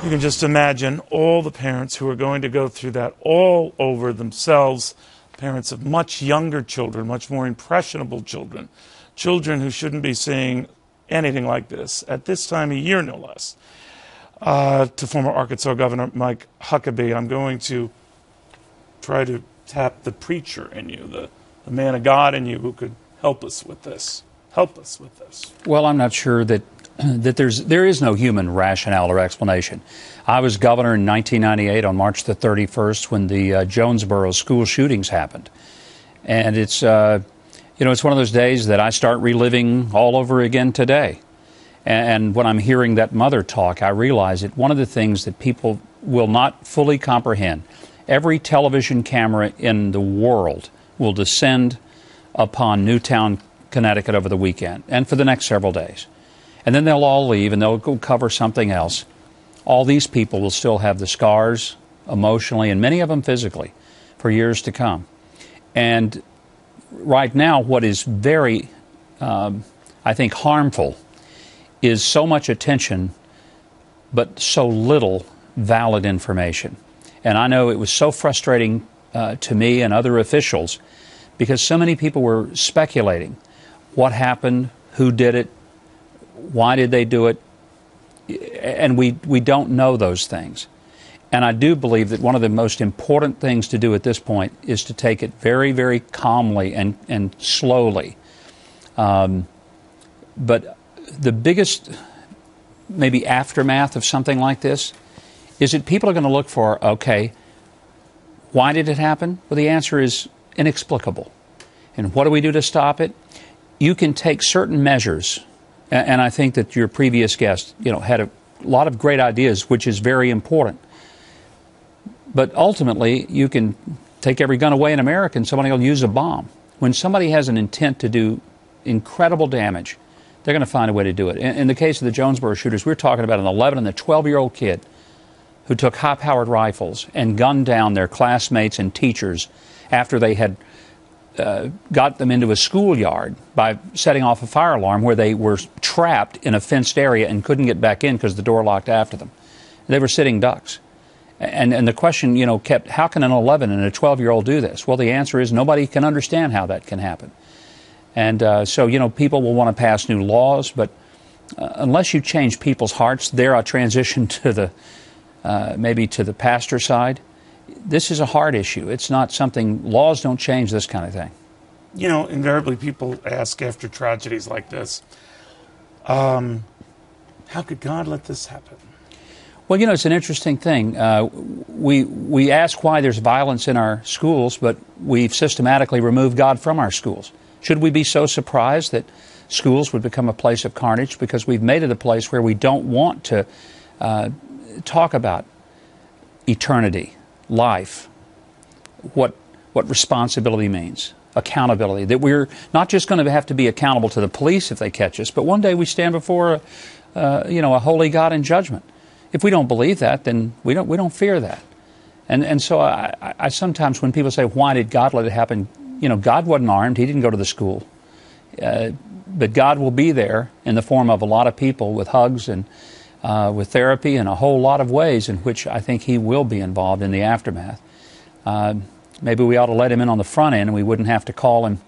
You can just imagine all the parents who are going to go through that all over themselves, parents of much younger children, much more impressionable children, children who shouldn't be seeing anything like this at this time of year, no less. To former Arkansas Governor Mike Huckabee, I'm going to try to tap the preacher in you, the man of God in you who could help us with this. Help us with this. Well, I'm not sure that there is no human rationale or explanation. I was governor in 1998 on March the 31st when the Jonesboro school shootings happened. And it's, it's one of those days that I start reliving all over again today. And when I'm hearing that mother talk, I realize that one of the things that people will not fully comprehend, every television camera in the world will descend upon Newtown, Connecticut over the weekend and for the next several days. And then they'll all leave and they'll go cover something else. All these people will still have the scars emotionally and many of them physically for years to come. And right now what is very, I think, harmful is so much attention but so little valid information. And I know it was so frustrating to me and other officials because so many people were speculating what happened, who did it, why did they do it, and we don't know those things. And I do believe that one of the most important things to do at this point is to take it very, very calmly and slowly. But the biggest, maybe, aftermath of something like this is that people are going to look for, okay, why did it happen? Well, the answer is inexplicable. And what do we do to stop it? You can take certain measures, and I think that your previous guest, had a lot of great ideas, which is very important. But ultimately, you can take every gun away in America and somebody will use a bomb. When somebody has an intent to do incredible damage, they're going to find a way to do it. In the case of the Jonesboro shooters, we're talking about an 11 and a 12-year-old kid who took high-powered rifles and gunned down their classmates and teachers after they had got them into a schoolyard by setting off a fire alarm where they were trapped in a fenced area and couldn't get back in because the door locked after them. They were sitting ducks. And the question, kept, how can an 11 and a 12-year-old do this? Well, the answer is nobody can understand how that can happen. And so, people will want to pass new laws, but unless you change people's hearts, there I transition to the, maybe to the pastor side. This is a hard issue. It's not something, laws don't change this kind of thing. Invariably people ask after tragedies like this, how could God let this happen? Well, it's an interesting thing. We ask why there's violence in our schools, but we've systematically removed God from our schools. Should we be so surprised that schools would become a place of carnage because we've made it a place where we don't want to talk about eternity, life, what responsibility means, accountability, that we're not just going to have to be accountable to the police if they catch us, but one day we stand before a holy God in judgment. If we don't believe that, then we don't fear that. And so I sometimes, when people say, why did God let it happen? God wasn't armed. He didn't go to the school. But God will be there in the form of a lot of people with hugs and with therapy and a whole lot of ways in which I think He will be involved in the aftermath. Maybe we ought to let Him in on the front end and we wouldn't have to call Him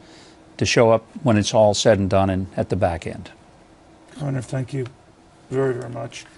to show up when it's all said and done and at the back end. Governor, thank you very, very much.